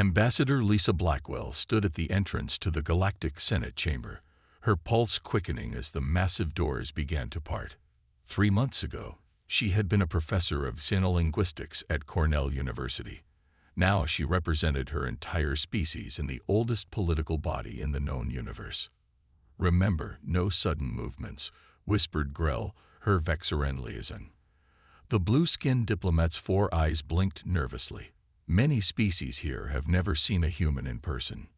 Ambassador Lisa Blackwell stood at the entrance to the Galactic Senate chamber, her pulse quickening as the massive doors began to part. 3 months ago, she had been a professor of xenolinguistics at Cornell University. Now she represented her entire species in the oldest political body in the known universe. "Remember, no sudden movements," whispered Grell, her Vexaren liaison. The blue-skinned diplomat's 4 eyes blinked nervously. "Many species here have never seen a human in person."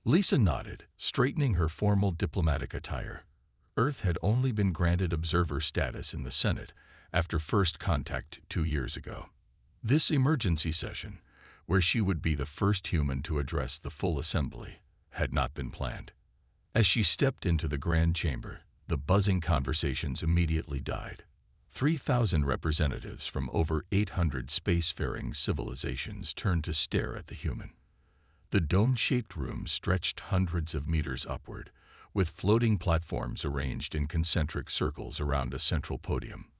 Lisa nodded, straightening her formal diplomatic attire. Earth had only been granted observer status in the Senate after first contact 2 years ago. This emergency session, where she would be the first human to address the full assembly, had not been planned. As she stepped into the grand chamber, the buzzing conversations immediately died. 3,000 representatives from over 800 spacefaring civilizations turned to stare at the human. The dome-shaped room stretched hundreds of meters upward, with floating platforms arranged in concentric circles around a central podium.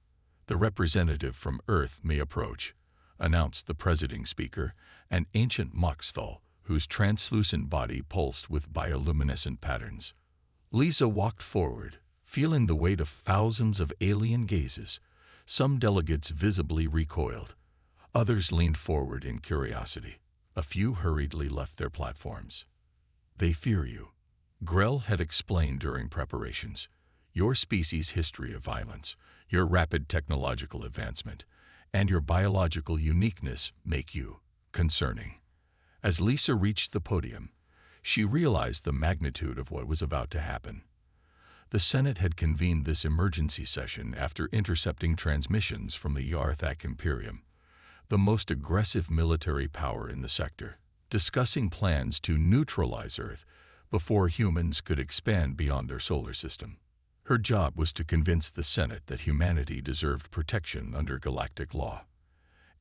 "The representative from Earth may approach," announced the presiding speaker, an ancient Moxthal whose translucent body pulsed with bioluminescent patterns. Lisa walked forward, feeling the weight of thousands of alien gazes. Some delegates visibly recoiled. Others leaned forward in curiosity. A few hurriedly left their platforms. "They fear you," Grell had explained during preparations. "Your species' history of violence, your rapid technological advancement, and your biological uniqueness make you concerning." As Lisa reached the podium, she realized the magnitude of what was about to happen. The Senate had convened this emergency session after intercepting transmissions from the Yarthak Imperium, the most aggressive military power in the sector, discussing plans to neutralize Earth before humans could expand beyond their solar system. Her job was to convince the Senate that humanity deserved protection under galactic law.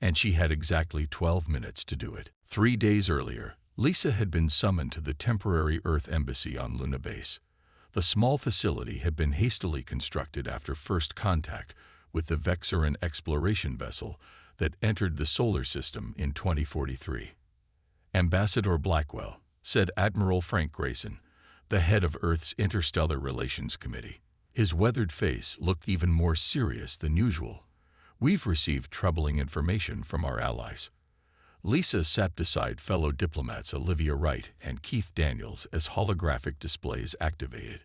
And she had exactly 12 minutes to do it. 3 days earlier, Lisa had been summoned to the temporary Earth embassy on Luna Base. The small facility had been hastily constructed after first contact with the Vexaran exploration vessel that entered the solar system in 2043. "Ambassador Blackwell," said Admiral Frank Grayson, the head of Earth's Interstellar Relations Committee. His weathered face looked even more serious than usual. "We've received troubling information from our allies." Lisa sat beside fellow diplomats Olivia Wright and Keith Daniels as holographic displays activated.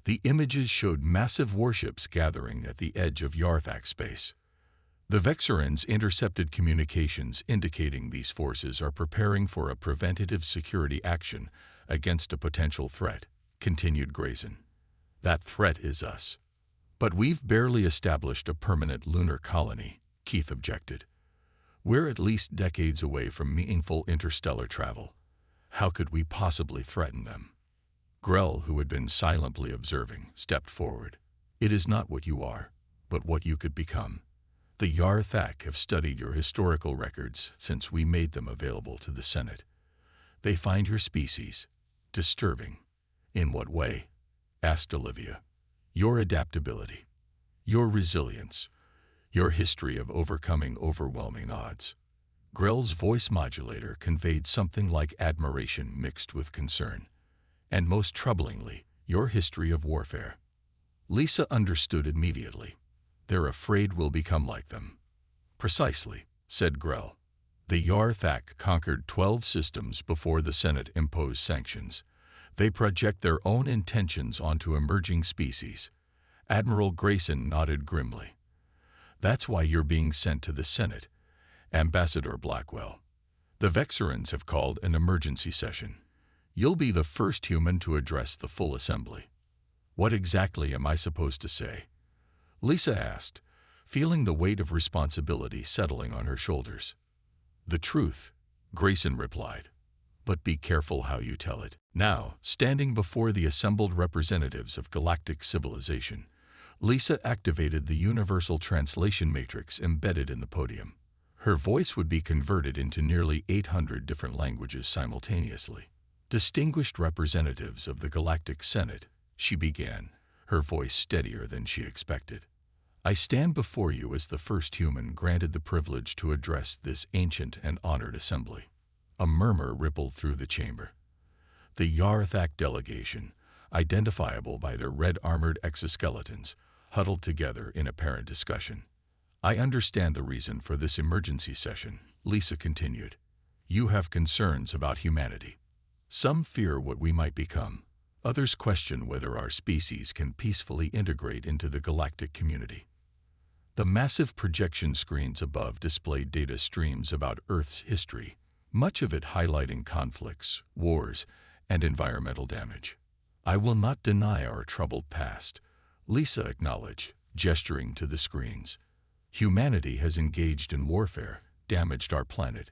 The images showed massive warships gathering at the edge of Yarthak space. "The Vexarans intercepted communications indicating these forces are preparing for a preventative security action against a potential threat," continued Grayson. "That threat is us." "But we've barely established a permanent lunar colony," Keith objected. "We're at least decades away from meaningful interstellar travel. How could we possibly threaten them?" Grell, who had been silently observing, stepped forward. "It is not what you are, but what you could become. The Yarthak have studied your historical records since we made them available to the Senate. They find your species disturbing." "In what way?" asked Olivia. "Your adaptability, your resilience, your history of overcoming overwhelming odds." Grell's voice modulator conveyed something like admiration mixed with concern. "And most troublingly, your history of warfare." Lisa understood immediately. "They're afraid we'll become like them." "Precisely," said Grell. "The Yarthak conquered 12 systems before the Senate imposed sanctions. They project their own intentions onto emerging species." Admiral Grayson nodded grimly. "That's why you're being sent to the Senate, Ambassador Blackwell. The Vexarans have called an emergency session. You'll be the first human to address the full assembly." "What exactly am I supposed to say?" Lisa asked, feeling the weight of responsibility settling on her shoulders. "The truth," Grayson replied. "But be careful how you tell it." Now, standing before the assembled representatives of galactic civilization, Lisa activated the universal translation matrix embedded in the podium. Her voice would be converted into nearly 800 different languages simultaneously. "Distinguished representatives of the Galactic Senate," she began, her voice steadier than she expected. "I stand before you as the first human granted the privilege to address this ancient and honored assembly. A murmur rippled through the chamber. The Yarthak delegation, identifiable by their red-armored exoskeletons, huddled together in apparent discussion. "I understand the reason for this emergency session," Lisa continued. "You have concerns about humanity. Some fear what we might become. Others question whether our species can peacefully integrate into the galactic community." The massive projection screens above displayed data streams about Earth's history, much of it highlighting conflicts, wars, and environmental damage. "I will not deny our troubled past," Lisa acknowledged, gesturing to the screens. "Humanity has engaged in warfare, damaged our planet,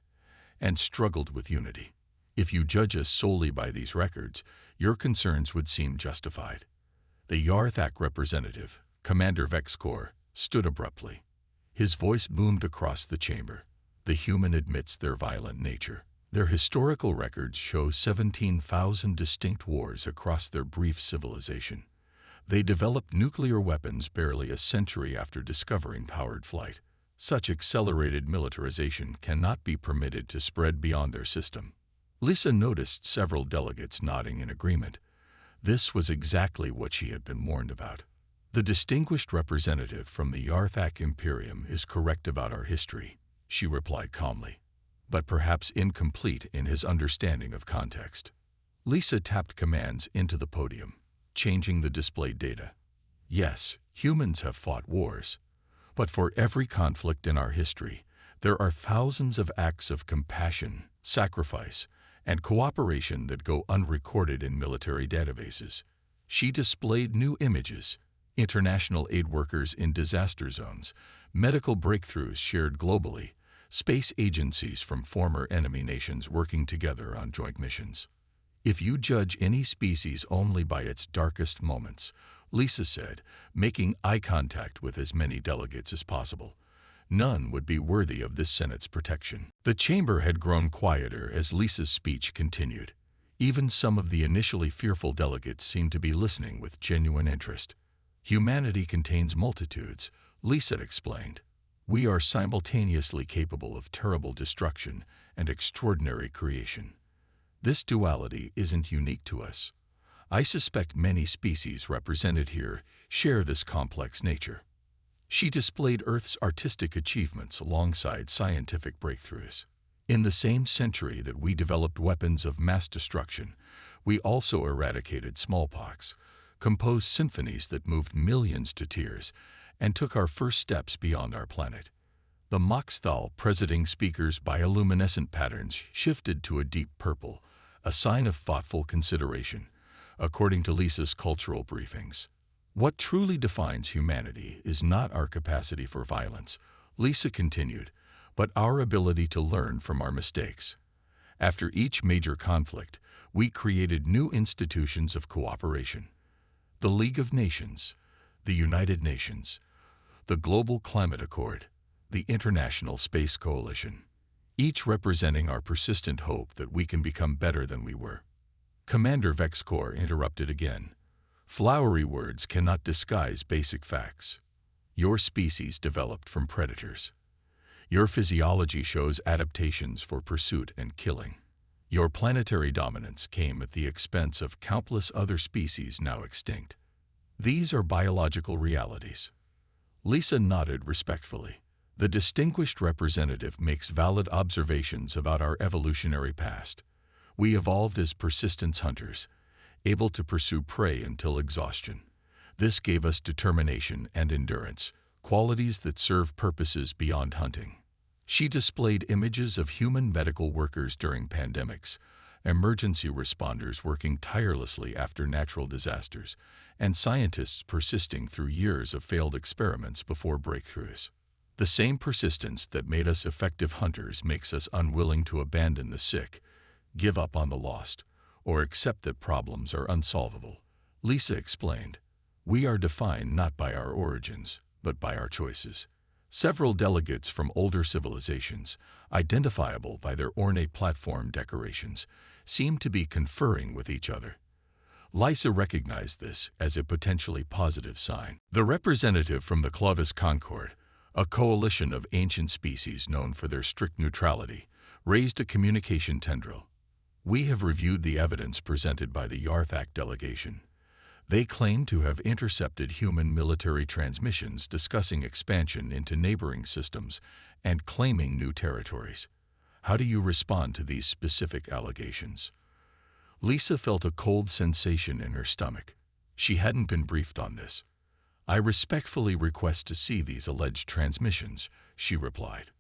and struggled with unity. If you judge us solely by these records, your concerns would seem justified." The Yarthak representative, Commander Vexcor, stood abruptly. His voice boomed across the chamber. "The human admits their violent nature. Their historical records show 17,000 distinct wars across their brief civilization. They developed nuclear weapons barely a century after discovering powered flight. Such accelerated militarization cannot be permitted to spread beyond their system." Lisa noticed several delegates nodding in agreement. This was exactly what she had been warned about. "The distinguished representative from the Yarthak Imperium is correct about our history," she replied calmly, "but perhaps incomplete in his understanding of context." Lisa tapped commands into the podium, changing the displayed data. "Yes, humans have fought wars. But for every conflict in our history, there are thousands of acts of compassion, sacrifice, and cooperation that go unrecorded in military databases." She displayed new images: international aid workers in disaster zones, medical breakthroughs shared globally, space agencies from former enemy nations working together on joint missions. "If you judge any species only by its darkest moments," Lisa said, making eye contact with as many delegates as possible, "none would be worthy of this Senate's protection." The chamber had grown quieter as Lisa's speech continued. Even some of the initially fearful delegates seemed to be listening with genuine interest. "Humanity contains multitudes," Lisa explained. "We are simultaneously capable of terrible destruction and extraordinary creation. This duality isn't unique to us. I suspect many species represented here share this complex nature." She displayed Earth's artistic achievements alongside scientific breakthroughs. "In the same century that we developed weapons of mass destruction, we also eradicated smallpox, composed symphonies that moved millions to tears, and took our first steps beyond our planet." The Moxthal presiding speaker's bioluminescent patterns shifted to a deep purple, a sign of thoughtful consideration, according to Lisa's cultural briefings. "What truly defines humanity is not our capacity for violence," Lisa continued, "but our ability to learn from our mistakes. After each major conflict, we created new institutions of cooperation. The League of Nations, the United Nations, the Global Climate Accord, the International Space Coalition, each representing our persistent hope that we can become better than we were." Commander Vexcor interrupted again. "Flowery words cannot disguise basic facts. Your species developed from predators. Your physiology shows adaptations for pursuit and killing. Your planetary dominance came at the expense of countless other species now extinct. These are biological realities." Lisa nodded respectfully. "The distinguished representative makes valid observations about our evolutionary past. We evolved as persistence hunters, able to pursue prey until exhaustion. This gave us determination and endurance, qualities that serve purposes beyond hunting." She displayed images of human medical workers during pandemics, emergency responders working tirelessly after natural disasters, and scientists persisting through years of failed experiments before breakthroughs. "The same persistence that made us effective hunters makes us unwilling to abandon the sick, give up on the lost, or accept that problems are unsolvable," Lisa explained. "We are defined not by our origins, but by our choices." Several delegates from older civilizations, identifiable by their ornate platform decorations, seemed to be conferring with each other. Lisa recognized this as a potentially positive sign. The representative from the Clovis Concord, a coalition of ancient species known for their strict neutrality, raised a communication tendril. We have reviewed the evidence presented by the Yarthak delegation. They claim to have intercepted human military transmissions discussing expansion into neighboring systems and claiming new territories. How do you respond to these specific allegations? Lisa felt a cold sensation in her stomach. She hadn't been briefed on this. I respectfully request to see these alleged transmissions, she replied.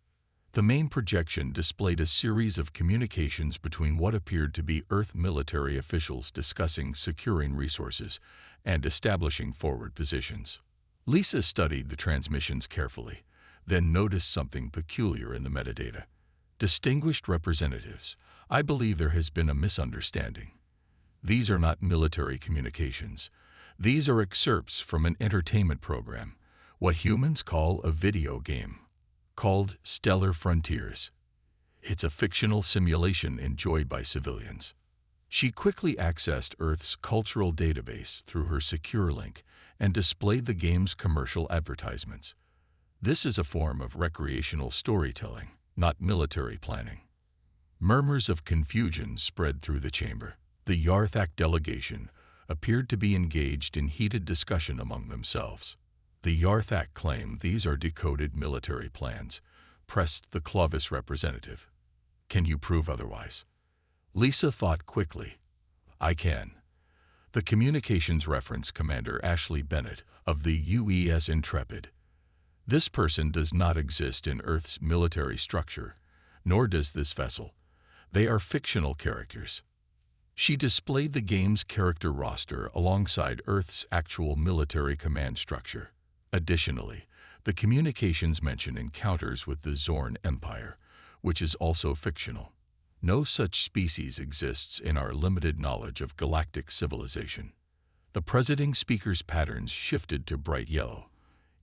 The main projection displayed a series of communications between what appeared to be Earth military officials discussing securing resources and establishing forward positions. Lisa studied the transmissions carefully, then noticed something peculiar in the metadata. Distinguished representatives, I believe there has been a misunderstanding. These are not military communications. These are excerpts from an entertainment program, what humans call a video game, called Stellar Frontiers. It's a fictional simulation enjoyed by civilians. She quickly accessed Earth's cultural database through her secure link and displayed the game's commercial advertisements. This is a form of recreational storytelling, not military planning. Murmurs of confusion spread through the chamber. The Yarthak delegation appeared to be engaged in heated discussion among themselves. The Yarthak claim these are decoded military plans, pressed the Clovis representative. Can you prove otherwise? Lisa thought quickly. I can. The communications reference Commander Ashley Bennett of the UES Intrepid. This person does not exist in Earth's military structure, nor does this vessel. They are fictional characters. She displayed the game's character roster alongside Earth's actual military command structure. Additionally, the communications mention encounters with the Zorn Empire, which is also fictional. No such species exists in our limited knowledge of galactic civilization. The presiding speaker's patterns shifted to bright yellow,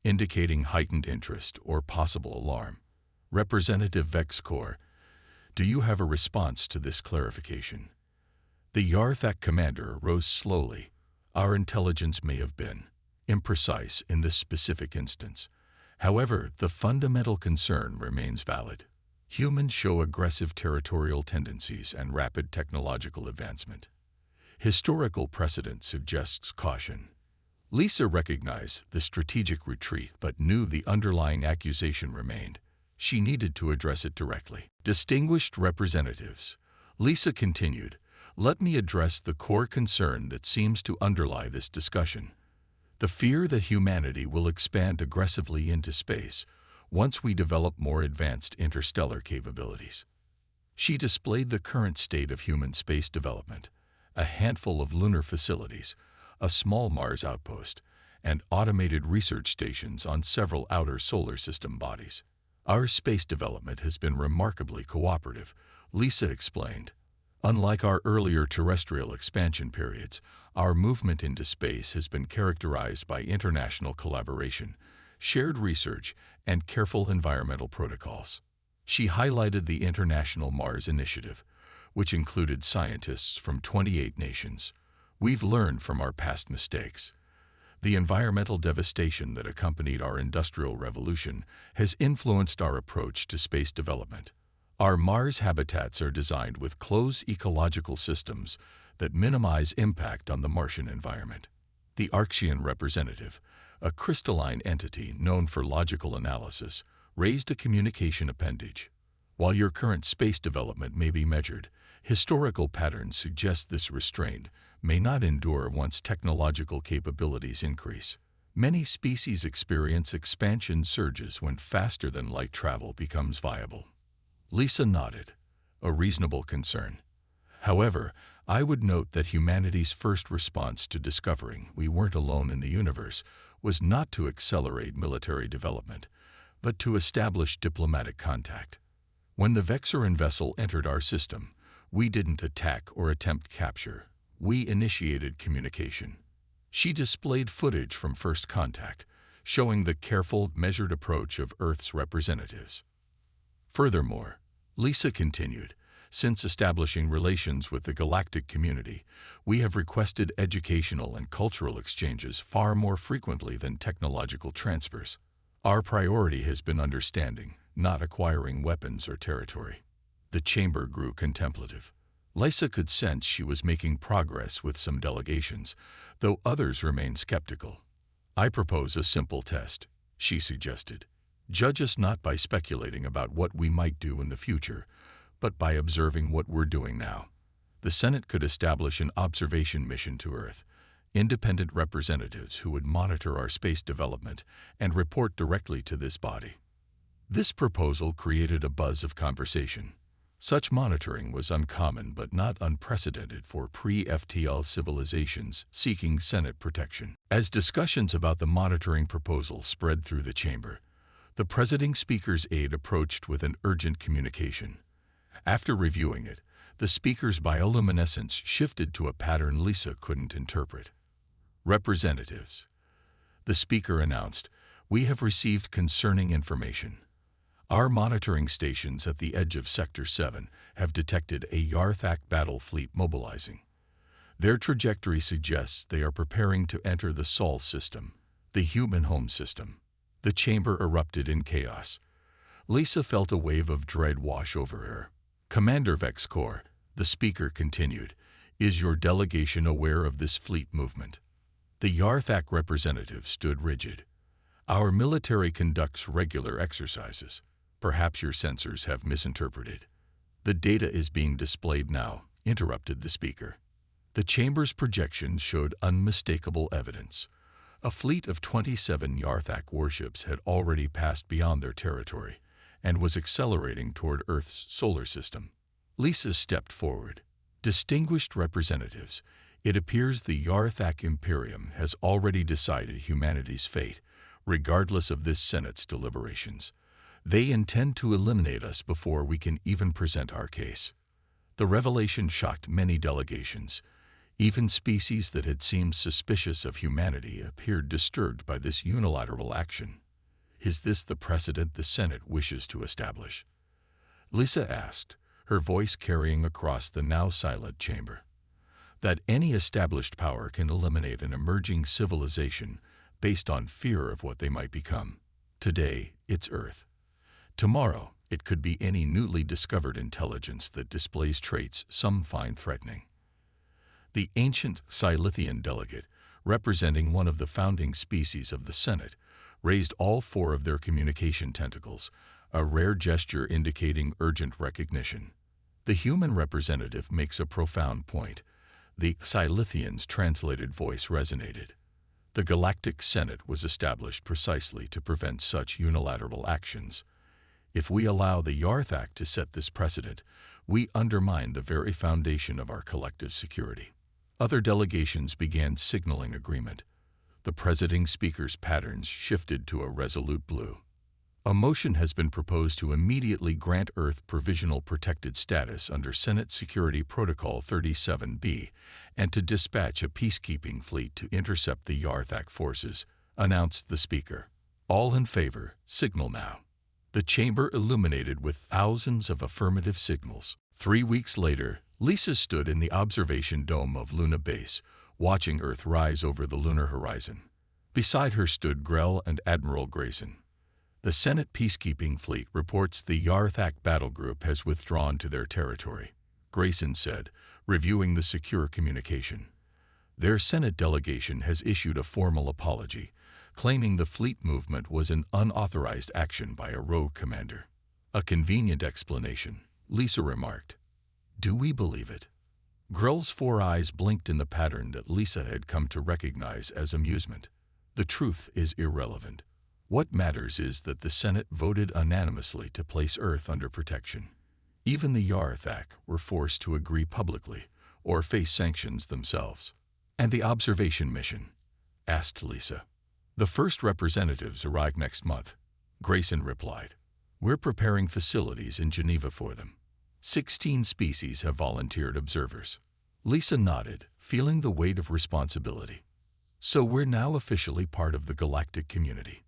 indicating heightened interest or possible alarm. Representative Vexcor, do you have a response to this clarification? The Yarthak commander rose slowly. Our intelligence may have been imprecise in this specific instance. However, the fundamental concern remains valid. Humans show aggressive territorial tendencies and rapid technological advancement. Historical precedent suggests caution. Lisa recognized the strategic retreat but knew the underlying accusation remained. She needed to address it directly. Distinguished representatives, Lisa continued, let me address the core concern that seems to underlie this discussion. The fear that humanity will expand aggressively into space once we develop more advanced interstellar capabilities. She displayed the current state of human space development, a handful of lunar facilities, a small Mars outpost, and automated research stations on several outer solar system bodies. Our space development has been remarkably cooperative, Lisa explained. Unlike our earlier terrestrial expansion periods, our movement into space has been characterized by international collaboration, shared research, and careful environmental protocols. She highlighted the International Mars Initiative, which included scientists from 28 nations. We've learned from our past mistakes. The environmental devastation that accompanied our Industrial Revolution has influenced our approach to space development. Our Mars habitats are designed with closed ecological systems that minimize impact on the Martian environment. The Archean representative, a crystalline entity known for logical analysis, raised a communication appendage. While your current space development may be measured, historical patterns suggest this restraint may not endure once technological capabilities increase. Many species experience expansion surges when faster-than-light travel becomes viable. Lisa nodded, a reasonable concern. However, I would note that humanity's first response to discovering we weren't alone in the universe was not to accelerate military development, but to establish diplomatic contact. When the Vexaran vessel entered our system, we didn't attack or attempt capture. We initiated communication. She displayed footage from first contact, showing the careful, measured approach of Earth's representatives. Furthermore, Lisa continued, since establishing relations with the galactic community, we have requested educational and cultural exchanges far more frequently than technological transfers. Our priority has been understanding, not acquiring weapons or territory. The chamber grew contemplative. Lisa could sense she was making progress with some delegations, though others remained skeptical. "I propose a simple test," she suggested. "Judge us not by speculating about what we might do in the future, but by observing what we're doing now. The Senate could establish an observation mission to Earth, independent representatives who would monitor our space development and report directly to this body." This proposal created a buzz of conversation. Such monitoring was uncommon but not unprecedented for pre-FTL civilizations seeking Senate protection. As discussions about the monitoring proposal spread through the chamber, the presiding speaker's aide approached with an urgent communication. After reviewing it, the speaker's bioluminescence shifted to a pattern Lisa couldn't interpret. "Representatives," the speaker announced, "we have received concerning information. Our monitoring stations at the edge of Sector 7 have detected a Yarthak battle fleet mobilizing. Their trajectory suggests they are preparing to enter the Sol system, the human home system." The chamber erupted in chaos. Lisa felt a wave of dread wash over her. "Commander Vexcor," the speaker continued, "is your delegation aware of this fleet movement?" The Yarthak representative stood rigid. "Our military conducts regular exercises. Perhaps your sensors have misinterpreted." "The data is being displayed now," interrupted the speaker. The chamber's projections showed unmistakable evidence. A fleet of 27 Yarthak warships had already passed beyond their territory and was accelerating toward Earth's solar system. Lisa stepped forward. "Distinguished representatives, it appears the Yarthak Imperium has already decided humanity's fate, regardless of this Senate's deliberations. They intend to eliminate us before we can even present our case." The revelation shocked many delegations. Even species that had seemed suspicious of humanity appeared disturbed by this unilateral action. "Is this the precedent the Senate wishes to establish?" Lisa asked, her voice carrying across the now silent chamber. "That any established power can eliminate an emerging civilization based on fear of what they might become. Today, it's Earth. Tomorrow, it could be any newly discovered intelligence that displays traits some find threatening." The ancient Silithian delegate, representing one of the founding species of the Senate, raised all four of their communication tentacles, a rare gesture indicating urgent recognition. "The human representative makes a profound point." The Silithian's translated voice resonated. "The Galactic Senate was established precisely to prevent such unilateral actions. If we allow the Yarthak to set this precedent, we undermine the very foundation of our collective security." Other delegations began signaling agreement. The presiding speaker's patterns shifted to a resolute blue. "A motion has been proposed to immediately grant Earth provisional protected status under Senate Security Protocol 37B and to dispatch a peacekeeping fleet to intercept the Yarthak forces," announced the speaker. "All in favor, signal now." The chamber illuminated with thousands of affirmative signals. 3 weeks later, Lisa stood in the observation dome of Luna Base, watching Earth rise over the lunar horizon. Beside her stood Grell and Admiral Grayson. "The Senate Peacekeeping Fleet reports the Yarthak battle group has withdrawn to their territory," Grayson said, reviewing the secure communication. "Their Senate delegation has issued a formal apology, claiming the fleet movement was an unauthorized action by a rogue commander." "A convenient explanation," Lisa remarked. "Do we believe it?" Grell's 4 eyes blinked in the pattern that Lisa had come to recognize as amusement. "The truth is irrelevant. What matters is that the Senate voted unanimously to place Earth under protection. Even the Yarthak were forced to agree publicly or face sanctions themselves." "And the observation mission?" asked Lisa. "The first representatives arrive next month," Grayson replied. "We're preparing facilities in Geneva for them. 16 species have volunteered observers." Lisa nodded, feeling the weight of responsibility. "So we're now officially part of the galactic community."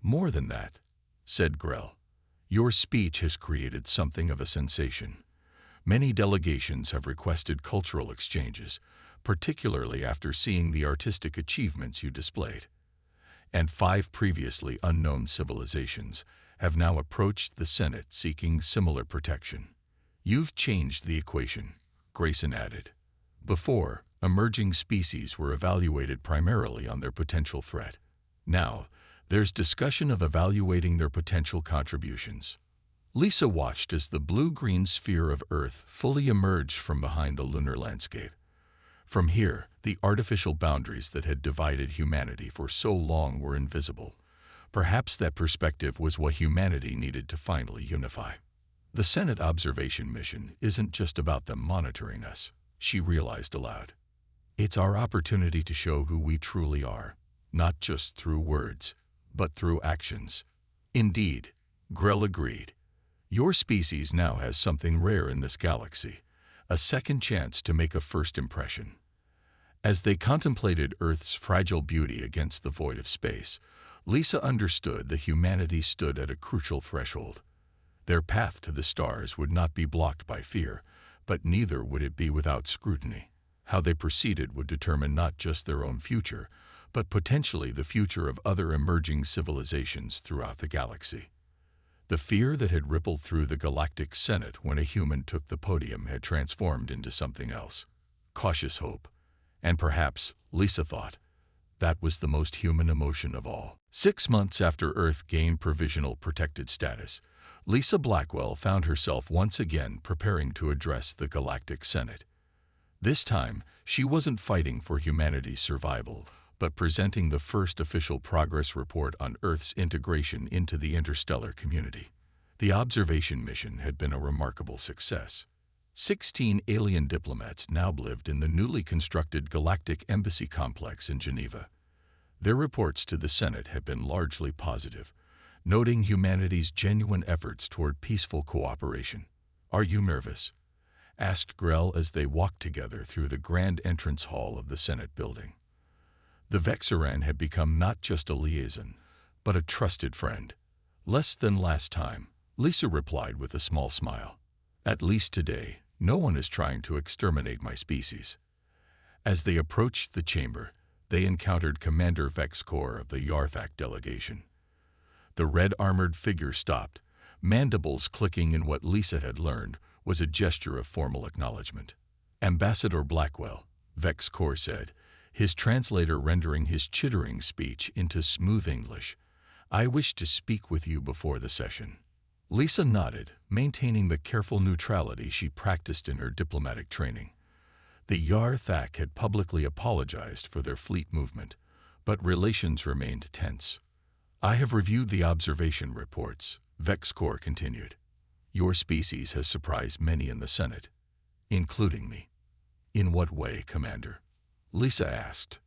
"More than that," said Grell. "Your speech has created something of a sensation. Many delegations have requested cultural exchanges, particularly after seeing the artistic achievements you displayed. And 5 previously unknown civilizations have now approached the Senate seeking similar protection. You've changed the equation, Grayson added. Before, emerging species were evaluated primarily on their potential threat. Now, there's discussion of evaluating their potential contributions. Lisa watched as the blue-green sphere of Earth fully emerged from behind the lunar landscape. From here, the artificial boundaries that had divided humanity for so long were invisible. Perhaps that perspective was what humanity needed to finally unify. The Senate observation mission isn't just about them monitoring us, she realized aloud. It's our opportunity to show who we truly are, not just through words, but through actions. Indeed, Grell agreed. Your species now has something rare in this galaxy, a second chance to make a first impression. As they contemplated Earth's fragile beauty against the void of space, Lisa understood that humanity stood at a crucial threshold. Their path to the stars would not be blocked by fear, but neither would it be without scrutiny. How they proceeded would determine not just their own future, but potentially the future of other emerging civilizations throughout the galaxy. The fear that had rippled through the Galactic Senate when a human took the podium had transformed into something else. Cautious hope. And perhaps, Lisa thought, that was the most human emotion of all. 6 months after Earth gained provisional protected status, Lisa Blackwell found herself once again preparing to address the Galactic Senate. This time, she wasn't fighting for humanity's survival, but presenting the first official progress report on Earth's integration into the interstellar community. The observation mission had been a remarkable success. 16 alien diplomats now lived in the newly constructed Galactic Embassy complex in Geneva. Their reports to the Senate had been largely positive, noting humanity's genuine efforts toward peaceful cooperation. "Are you nervous?" asked Grell as they walked together through the grand entrance hall of the Senate building. The Vexaran had become not just a liaison, but a trusted friend. "Less than last time," Lisa replied with a small smile. "At least today, no one is trying to exterminate my species." As they approached the chamber, they encountered Commander Vexcor of the Yarthak delegation. The red-armored figure stopped, mandibles clicking in what Lisa had learned was a gesture of formal acknowledgement. "Ambassador Blackwell," Vexcor said, his translator rendering his chittering speech into smooth English, "I wish to speak with you before the session." Lisa nodded, maintaining the careful neutrality she practiced in her diplomatic training. The Yarthak had publicly apologized for their fleet movement, but relations remained tense. "I have reviewed the observation reports," Vexcor continued. "Your species has surprised many in the Senate, including me." "In what way, Commander?" Lisa asked.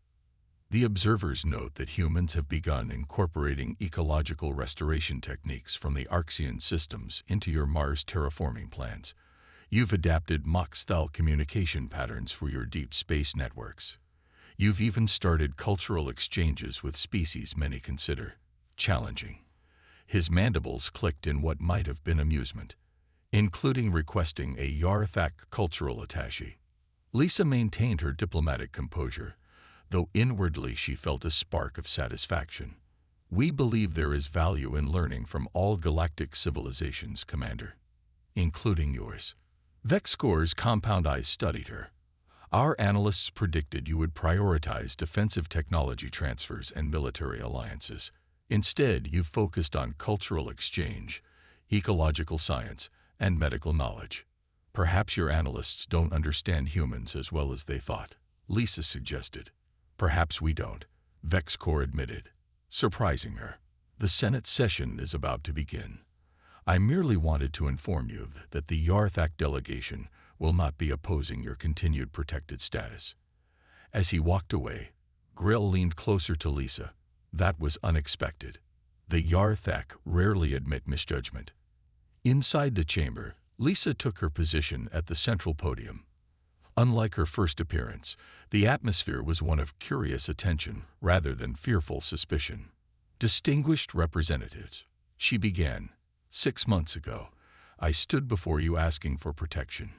"The observers note that humans have begun incorporating ecological restoration techniques from the Arxian systems into your Mars terraforming plans. You've adapted Mach-style communication patterns for your deep space networks. You've even started cultural exchanges with species many consider challenging." His mandibles clicked in what might have been amusement, including requesting a Yarthak cultural attaché. Lisa maintained her diplomatic composure, though inwardly she felt a spark of satisfaction. "We believe there is value in learning from all galactic civilizations, Commander, including yours." Vexcor's compound eyes studied her. "Our analysts predicted you would prioritize defensive technology transfers and military alliances. Instead, you've focused on cultural exchange, ecological science, and medical knowledge. Perhaps your analysts don't understand humans as well as they thought," Lisa suggested. "Perhaps we don't," Vexcor admitted, surprising her. "The Senate session is about to begin. I merely wanted to inform you that the Yarthak delegation will not be opposing your continued protected status." As he walked away, Grell leaned closer to Lisa. That was unexpected. The Yarthak rarely admit misjudgment. Inside the chamber, Lisa took her position at the central podium. Unlike her first appearance, the atmosphere was one of curious attention rather than fearful suspicion. "Distinguished representatives," she began, "6 months ago, I stood before you asking for protection.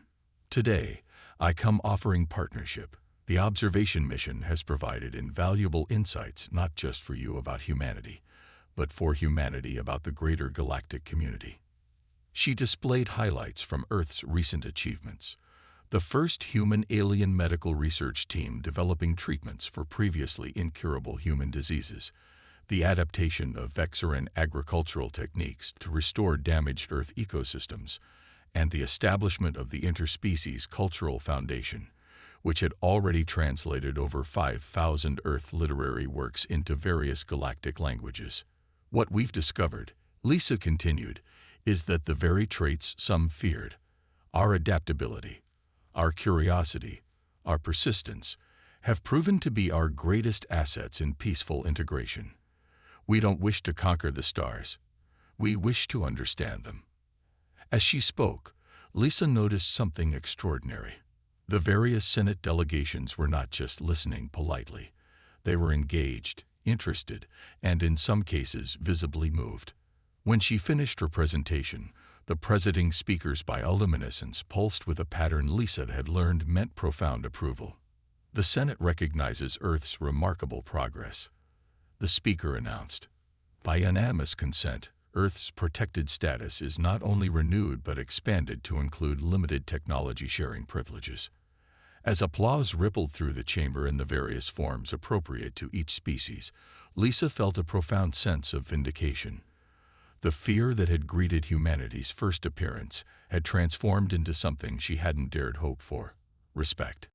Today, I come offering partnership. The observation mission has provided invaluable insights not just for you about humanity, but for humanity about the greater galactic community." She displayed highlights from Earth's recent achievements. The first human-alien medical research team developing treatments for previously incurable human diseases, the adaptation of Vexaran agricultural techniques to restore damaged Earth ecosystems, and the establishment of the Interspecies Cultural Foundation, which had already translated over 5,000 Earth literary works into various galactic languages. What we've discovered, Lisa continued, is that the very traits some feared, our adaptability, our curiosity, our persistence, have proven to be our greatest assets in peaceful integration. We don't wish to conquer the stars. We wish to understand them. As she spoke, Lisa noticed something extraordinary. The various Senate delegations were not just listening politely. They were engaged, interested, and in some cases visibly moved. When she finished her presentation, the presiding speaker's bioluminescence pulsed with a pattern Lisa had learned meant profound approval. The Senate recognizes Earth's remarkable progress. The speaker announced, by unanimous consent, Earth's protected status is not only renewed but expanded to include limited technology sharing privileges. As applause rippled through the chamber in the various forms appropriate to each species, Lisa felt a profound sense of vindication. The fear that had greeted humanity's first appearance had transformed into something she hadn't dared hope for: respect.